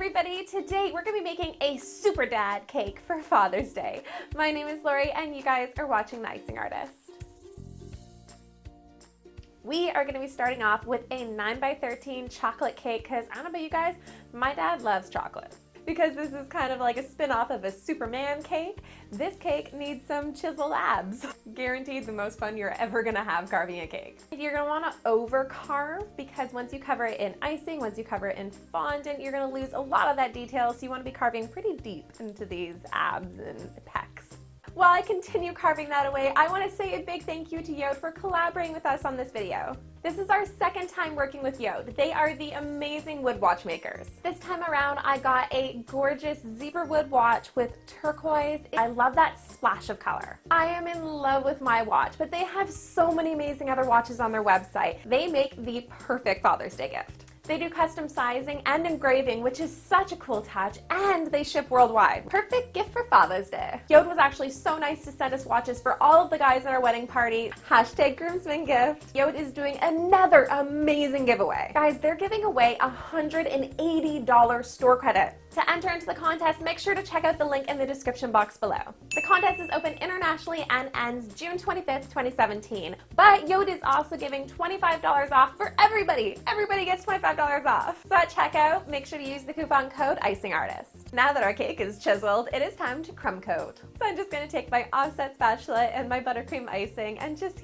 everybody, today we're going to be making a super dad cake for Father's Day. My name is Lori and you guys are watching The Icing Artist. We are going to be starting off with a 9x13 chocolate cake because I don't know about you guys, my dad loves chocolate. Because this is kind of like a spin-off of a Superman cake, this cake needs some chiseled abs. Guaranteed the most fun you're ever gonna have carving a cake. You're gonna wanna over carve because once you cover it in icing, once you cover it in fondant, you're gonna lose a lot of that detail, so you wanna be carving pretty deep into these abs and pecs. While I continue carving that away, I want to say a big thank you to JORD for collaborating with us on this video. This is our second time working with JORD. They are the amazing wood watch makers. This time around, I got a gorgeous zebra wood watch with turquoise. I love that splash of color. I am in love with my watch, but they have so many amazing other watches on their website. They make the perfect Father's Day gift. They do custom sizing and engraving, which is such a cool touch, and they ship worldwide. Perfect gift for Father's Day. JORD was actually so nice to send us watches for all of the guys at our wedding party. Hashtag groomsman gift. JORD is doing another amazing giveaway. Guys, they're giving away $180 store credit. To enter into the contest, make sure to check out the link in the description box below. The contest is open internationally and ends June 25th, 2017. But JORD is also giving $25 off for everybody. Everybody gets $25 off. So at checkout, make sure to use the coupon code ICINGARTIST. Now that our cake is chiseled, it is time to crumb coat. So I'm just gonna take my offset spatula and my buttercream icing and just,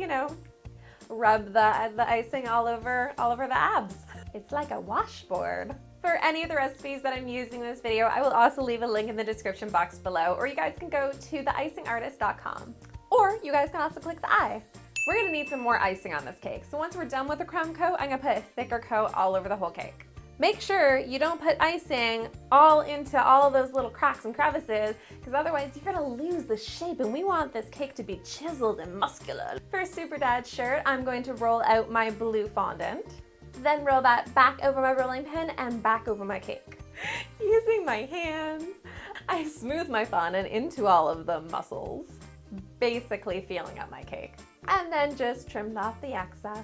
rub the icing all over the abs. It's like a washboard. For any of the recipes that I'm using in this video, I will also leave a link in the description box below, or you guys can go to theicingartist.com. Or you guys can also click the I. We're gonna need some more icing on this cake, so once we're done with the crumb coat, I'm gonna put a thicker coat all over the whole cake. Make sure you don't put icing all into all of those little cracks and crevices, because otherwise you're gonna lose the shape, and we want this cake to be chiseled and muscular. For a Super Dad shirt, I'm going to roll out my blue fondant. Then roll that back over my rolling pin and back over my cake. Using my hands, I smooth my fondant into all of the muscles, basically feeling up my cake. And then just trimmed off the excess.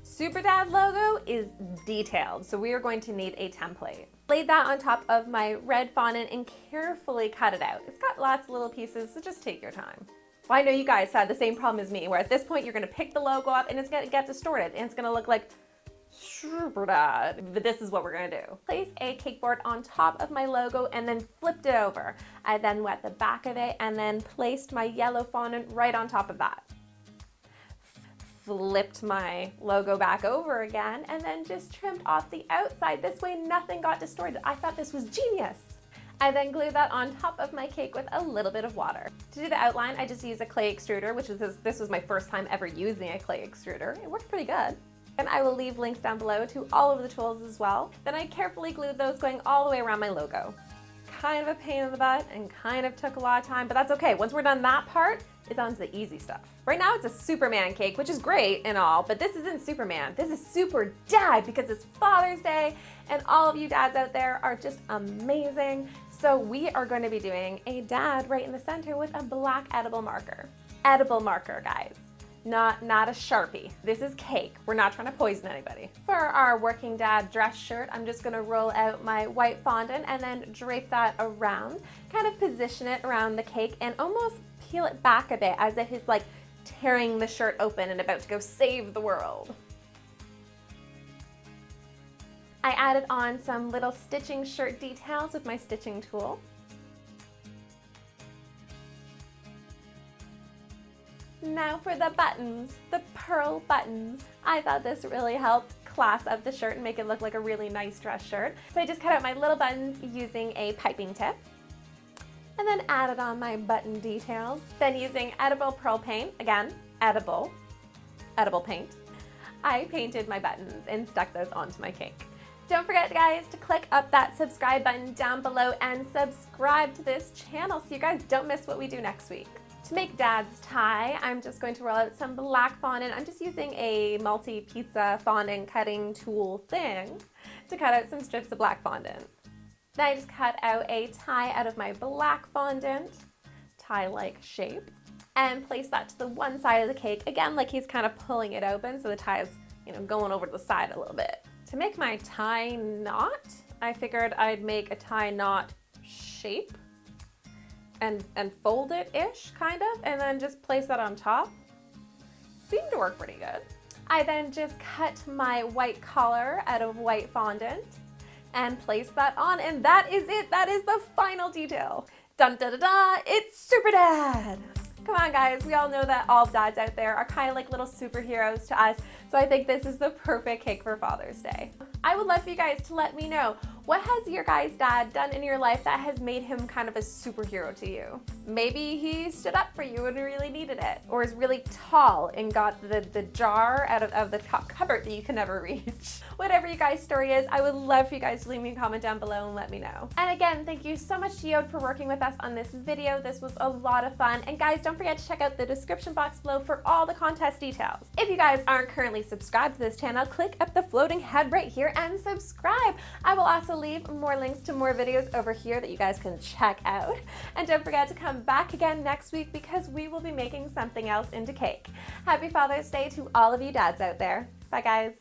Super Dad logo is detailed, so we are going to need a template. Laid that on top of my red fondant and carefully cut it out. It's got lots of little pieces, so just take your time. Well, I know you guys had the same problem as me, where at this point you're going to pick the logo up and it's going to get distorted and it's going to look like Super Dad. But this is what we're going to do. Place a cake board on top of my logo and then flipped it over. I then wet the back of it and then placed my yellow fondant right on top of that. Flipped my logo back over again and then just trimmed off the outside. This way nothing got distorted. I thought this was genius. I then glue that on top of my cake with a little bit of water. To do the outline, I just use a clay extruder, this was my first time ever using a clay extruder. It worked pretty good. And I will leave links down below to all of the tools as well. Then I carefully glued those going all the way around my logo. Kind of a pain in the butt and kind of took a lot of time, but that's okay. Once we're done that part, it's on to the easy stuff. Right now it's a Superman cake, which is great and all, but this isn't Superman. This is Super Dad because it's Father's Day and all of you dads out there are just amazing. So we are going to be doing a dad right in the center with a black edible marker. Edible marker, guys. Not a Sharpie. This is cake. We're not trying to poison anybody. For our working dad dress shirt, I'm just going to roll out my white fondant and then drape that around, kind of position it around the cake and almost peel it back a bit as if it's like tearing the shirt open and about to go save the world. I added on some little stitching shirt details with my stitching tool. Now for the buttons, the pearl buttons. I thought this really helped class up the shirt and make it look like a really nice dress shirt. So I just cut out my little buttons using a piping tip. And then added on my button details. Then using edible pearl paint, again, edible paint, I painted my buttons and stuck those onto my cake. Don't forget, guys, to click up that subscribe button down below and subscribe to this channel so you guys don't miss what we do next week. To make Dad's tie, I'm just going to roll out some black fondant. I'm just using a multi-pizza fondant cutting tool thing to cut out some strips of black fondant. Then I just cut out a tie out of my black fondant, tie-like shape, and place that to the one side of the cake. Again, like he's kind of pulling it open so the tie is, going over to the side a little bit. To make my tie knot, I figured I'd make a tie knot shape and fold it-ish, kind of, and then just place that on top. Seemed to work pretty good. I then just cut my white collar out of white fondant and place that on, and that is it. That is the final detail. Dun da da da, it's Super Dad. Come on guys, we all know that all dads out there are kind of like little superheroes to us, so I think this is the perfect cake for Father's Day. I would love for you guys to let me know, what has your guys' dad done in your life that has made him kind of a superhero to you? Maybe he stood up for you when you really needed it, or is really tall and got the jar out of the top cupboard that you can never reach. Whatever you guys' story is, I would love for you guys to leave me a comment down below and let me know. And again, thank you so much to JORD for working with us on this video. This was a lot of fun. And guys, don't forget to check out the description box below for all the contest details. If you guys aren't currently subscribed to this channel, click up the floating head right here and subscribe. I will also leave more links to more videos over here that you guys can check out. And don't forget to come back again next week because we will be making something else into cake. Happy Father's Day to all of you dads out there. Bye guys.